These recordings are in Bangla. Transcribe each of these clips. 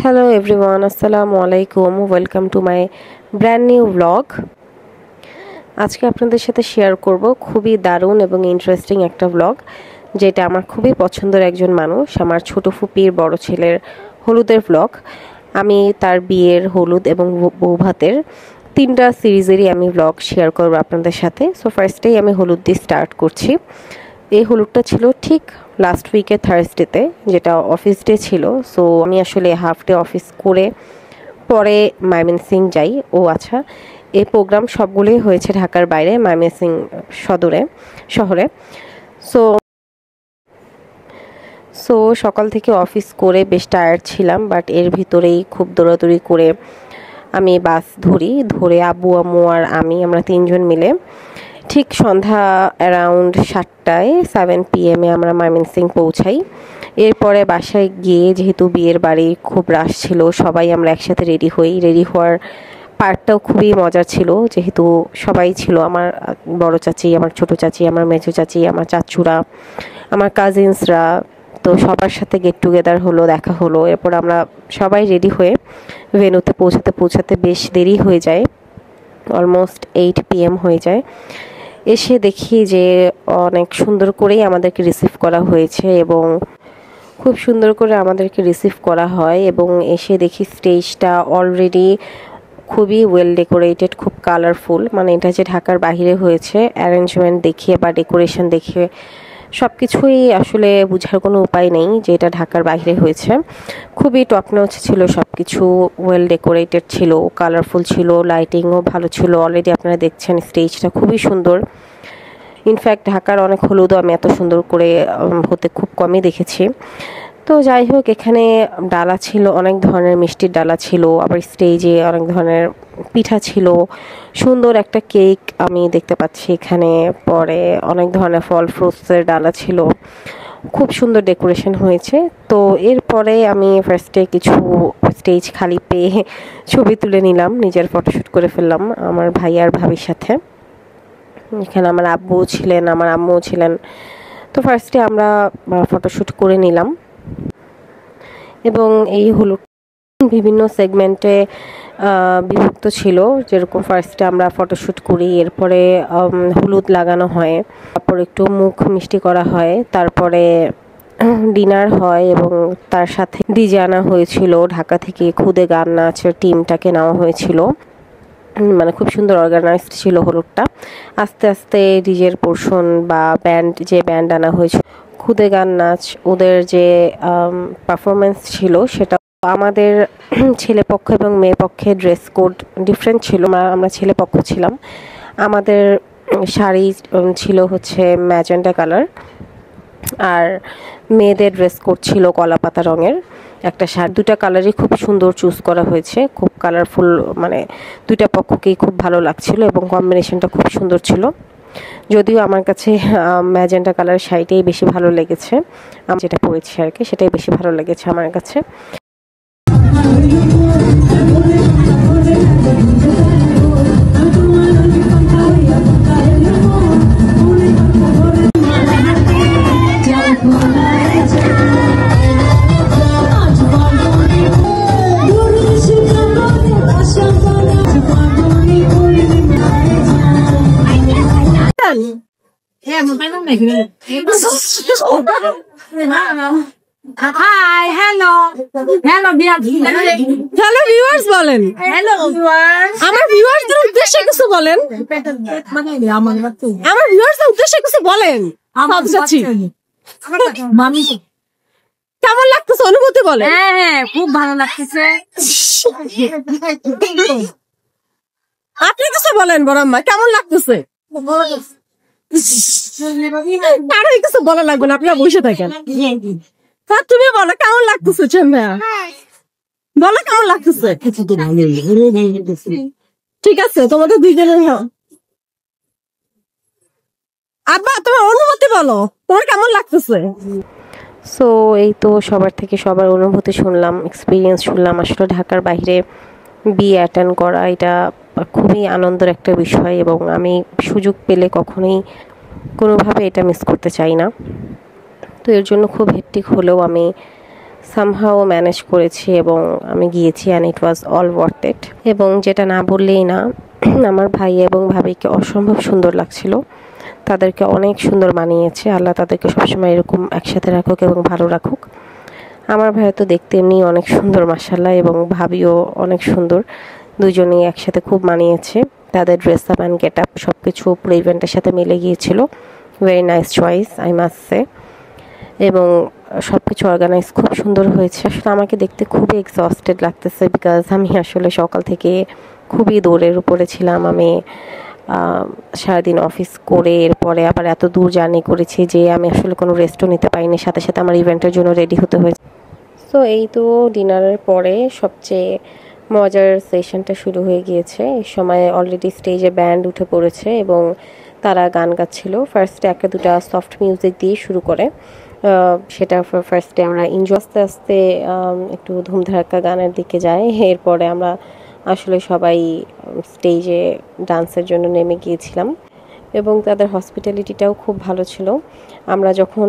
Hello everyone, Assalamu alaikum. Welcome to my brand new vlog. আজকে আপনাদের সাথে শেয়ার করব খুবই দারুণ এবং ইন্টারেস্টিং একটা vlog যেটা আমার খুবই পছন্দের একজন মানুষ, আমার ছোট ফুপির বড় ছেলের হলুদের vlog। আমি তার বিয়ের হলুদ এবং বৌভাতের তিনটা সিরিজেরই আমি vlog শেয়ার করব আপনাদের সাথে। সো ফার্স্টেই আমি হলুদ দিয়ে স্টার্ট করছি। এই হলুদটা ছিল ঠিক লাস্ট উইকে থার্সডেতে, যেটা অফিস ডে ছিল। সো আমি আসলে হাফ ডে অফিস করে পরে ময়মনসিংহ যাই। আচ্ছা, এই প্রোগ্রাম সবগুলোই হয়েছে ঢাকার বাইরে ময়মনসিংহ শহরে। সো সো সকাল থেকে অফিস করে বেশ টায়ার্ড ছিলাম, বাট এর ভিতরেই খুব দৌড়াদৌড়ি করে আমি বাস ধরে আব্বু আম্মু আর আমরা তিনজন মিলে ঠিক সন্ধ্যা অ্যারাউন্ড 7টায় 7 PM আমরা ময়মনসিংহ পৌঁছাই। এরপরে বাসায় গিয়ে যেহেতু বিয়ের বাড়ি খুব রাশ ছিল, সবাই আমরা একসাথে রেডি হওয়ার পার্টটাও খুবই মজার ছিল, যেহেতু সবাই ছিল, আমার বড় চাচি, আমার ছোট চাচি, আমার মেজো চাচি, আমার চাচুরা, আমার কাজিনসরা। তো সবার সাথে গেট টুগেদার হলো, দেখা হলো। এরপর আমরা সবাই রেডি হয়ে ভেন্যুতে পৌঁছাতে বেশ দেরি হয়ে যায়, অলমোস্ট 8 PM হয়ে যায়। এসে দেখি যে অনেক সুন্দর করেই আমাদেরকে রিসিভ করা হয়েছে এবং খুব সুন্দর করে আমাদেরকে রিসিভ করা হয়। এবং এসে দেখি স্টেজটা অলরেডি খুবই ওয়েল ডেকোরেটেড, খুব কালারফুল। মানে এটা যে ঢাকার বাইরে হয়েছে, অ্যারেঞ্জমেন্ট দেখিয়ে বা ডেকোরেশন দেখে সব কিছুই আসলে বোঝার কোনো উপায় নেই যে এটা ঢাকার বাইরে হয়েছে। খুবই টপ নচ ছিল সব কিছু, ওয়েল ডেকোরেটেড ছিল, কালারফুল ছিল, লাইটিংও ভালো ছিল। অলরেডি আপনারা দেখছেন স্টেজটা খুবই সুন্দর। ইনফ্যাক্ট ঢাকার অনেক হলুদও আমি এত সুন্দর করে হতে খুব কমই দেখেছি। তো যাই হোক, এখানে ডালা ছিল, অনেক ধরনের মিষ্টির ডালা ছিল, আবার স্টেজে অনেক ধরনের পিঠা ছিল, সুন্দর একটা কেক আমি দেখতে পাচ্ছি এখানে। পরে অনেক ধরনের ফল ফ্রুটসের ডালা ছিল, খুব সুন্দর ডেকোরেশন হয়েছে। তো এরপরে আমি ফার্স্টে কিছু স্টেজ খালি পেয়ে ছবি তুলে নিলাম, নিজের ফটোশ্যুট করে ফেললাম আমার ভাই আর ভাবির সাথে। এখানে আমার আব্বুও ছিলেন, আমার আম্মুও ছিলেন। তো ফার্স্টে আমরা ফটোশ্যুট করে নিলাম এবং এই হলুদ বিভিন্ন সেগমেন্টে বিভক্ত ছিল। যেরকম ফার্স্টে আমরা ফটোশ্যুট করি, এরপরে হলুদ লাগানো হয়, তারপর একটু মুখ মিষ্টি করা হয়, তারপরে ডিনার হয় এবং তার সাথে ডিজে আনা হয়েছিল ঢাকা থেকে। খুদে গান নাচের টিমটাকে নেওয়া হয়েছিল, মানে খুব সুন্দর অর্গানাইজড ছিল হলুদটা। আস্তে আস্তে ডিজের পোর্শন বা ব্যান্ড আনা হয়েছিল, খুদে গান নাচ, ওদের যে পারফরমেন্স ছিল সেটা। আমাদের ছেলে পক্ষ এবং মেয়ে পক্ষে ড্রেস কোড ডিফারেন্ট ছিল। আমরা ছেলে পক্ষ ছিলাম, আমাদের শাড়ি ছিল হচ্ছে ম্যাজেন্টা কালার, আর মেয়েদের ড্রেস কোড ছিল কলাপাতা রঙের একটা শাড়ি। দুটা কালারই খুব সুন্দর চুজ করা হয়েছে, খুব কালারফুল, মানে দুইটা পক্ষকেই খুব ভালো লাগছিল এবং কম্বিনেশনটা খুব সুন্দর ছিল। যদিও আমার কাছে ম্যাজেন্টা কালার শাড়িটাই বেশি ভালো লেগেছে, আমি যেটা পরেছি আর কি, সেটাই বেশি ভালো লেগেছে আমার কাছে। Hi, hello viewers বলেন। Hello viewers, আমার ভিউয়ার্সদের উদ্দেশ্যে কিছু বলেন। আমার ভিউয়ার্সদের উদ্দেশ্যে কিছু বলেন। মামি কেমন লাগতেছে, অনুভূতি বলেন। হ্যাঁ খুব ভালো লাগতেছে। আপনি কিছু বলেন বড় আম্মা, কেমন লাগতেছে? আরে কিছু বলা লাগবে না, আপনারা বসে থাকেন। হ্যাঁ তুমি বলো কেমন লাগতেছে। ভাইয়া বলো কেমন লাগতেছে। ঠিক আছে, তোমাদের দুইজনের আব্বা তোমার অনুভূতি বলো, তোমার কেমন লাগতেছে। সো এই তো সবার থেকে সবার অনুভূতি শুনলাম, এক্সপিরিয়েন্স শুনলাম। আসলে ঢাকার বাইরে বিয়ে অ্যাটেন্ড করা এটা খুবই আনন্দের একটা বিষয় এবং আমি সুযোগ পেলে কখনোই কোনোভাবে এটা মিস করতে চাই না। তো এর জন্য খুব হেক্টিক হলেও আমি সামহাও ম্যানেজ করেছি এবং আমি গিয়েছি, and it was all worth it. এবং যেটা না বললেই না, আমার ভাই এবং ভাবিকে অসম্ভব সুন্দর লাগছিল, তাদেরকে অনেক সুন্দর মানিয়েছে। আল্লাহ তাদেরকে সবসময় এরকম একসাথে রাখুক এবং ভালো রাখুক। আমার ভাইয়া তো দেখতে এমনি অনেক সুন্দর মাশাআল্লাহ, এবং ভাবিও অনেক সুন্দর, দুজনেই একসাথে খুব মানিয়েছে। তাদের dress up and get up সব কিছু পুরো ইভেন্টের সাথে মিলে গিয়েছিল। Very nice choice, I must say. এবং সব কিছু অর্গানাইজ খুব সুন্দর হয়েছে। আসলে আমাকে দেখতে খুবই এক্সস্টেড লাগতেছে, বিকজ আমি আসলে সকাল থেকে খুবই দৌড়ের উপরে ছিলাম। আমি সারাদিন অফিস করে এরপরে আবার এত দূর জার্নি করেছি যে আমি আসলে কোনো রেস্টও নিতে পারিনি, সাথে সাথে আমার ইভেন্টের জন্য রেডি হতে হয়েছে। সো এই তো ডিনারের পরে সবচেয়ে মজার সেশনটা শুরু হয়ে গিয়েছে। এই সময় অলরেডি স্টেজে ব্যান্ড উঠে পড়েছে এবং তারা গান গাচ্ছিল। ফার্স্টে একটা দুটা সফট মিউজিক দিয়ে শুরু করে, সেটা ফার্স্টে আমরা এনজয়, আস্তে আস্তে একটু ধুমধারাক্কা গানের দিকে যাই। এরপরে আমরা আসলে সবাই স্টেজে ডান্সের জন্য নেমে গিয়েছিলাম এবং তাদের হসপিটালিটিটাও খুব ভালো ছিল। আমরা যখন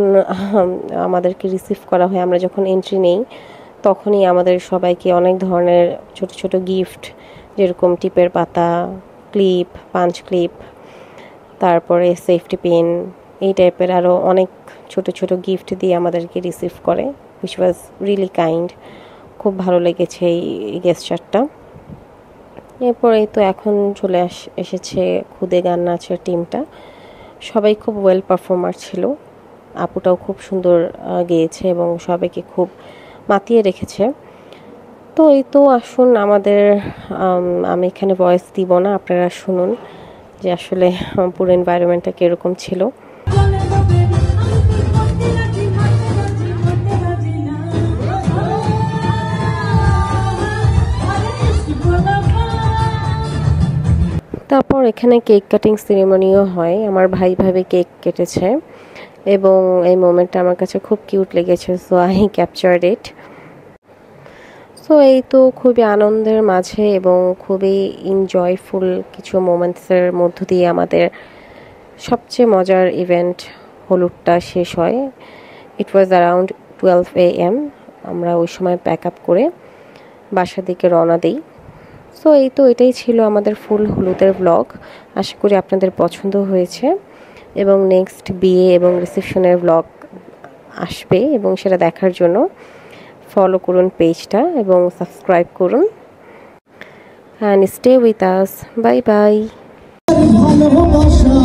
আমাদেরকে রিসিভ করা হয়, আমরা যখন এন্ট্রি নেই, তখনই আমাদের সবাইকে অনেক ধরনের ছোট ছোট গিফট, যেরকম টিপের পাতা, ক্লিপ, পাঞ্চ ক্লিপ, তারপরে সেফটি পিন, এই টাইপের আরও অনেক ছোট ছোট গিফট দিয়ে আমাদেরকে রিসিভ করে, হুইচ ওয়াজ রিয়েলি কাইন্ড। খুব ভালো লেগেছে এই গেস্টারটা। এরপরে তো এখন চলে এসেছে খুদে গান নাচের টিমটা। সবাই খুব ওয়েল পারফর্মার ছিল, আপুটাও খুব সুন্দর গেয়েছে এবং সবাইকে খুব মাতিয়ে রেখেছে। তো এই তো আসুন আমাদের, আমি এখানে ভয়েস দিব না, আপনারা শুনুন যে আসলে পুরো এনভায়রনমেন্টটা কীরকম ছিল। তারপর এখানে কেক কাটিং সেরিমনিও হয়। আমার ভাই ভাবে কেক কেটেছে এবং এই মোমেন্টটা আমার কাছে খুব কিউট লেগেছে, so I captured it. So এই তো খুবই আনন্দের মাঝে এবং খুবই এনজয়ফুল কিছু মোমেন্টসের মধ্য দিয়ে আমাদের সবচেয়ে মজার ইভেন্ট হলুদটা শেষ হয়। ইট ওয়াজ অ্যারাউন্ড 12 AM। আমরা ওই সময় প্যাক আপ করে বাসার দিকে রওনা দিই। সো এই তো এটাই ছিল আমাদের ফুল হলুদের ব্লগ। আশা করি আপনাদের পছন্দ হয়েছে এবং নেক্সট বিয়ে এবং রিসেপশনের ব্লগ আসবে এবং সেটা দেখার জন্য ফলো করুন পেজটা এবং সাবস্ক্রাইব করুন, and stay with us. Bye bye. ভালোবাসা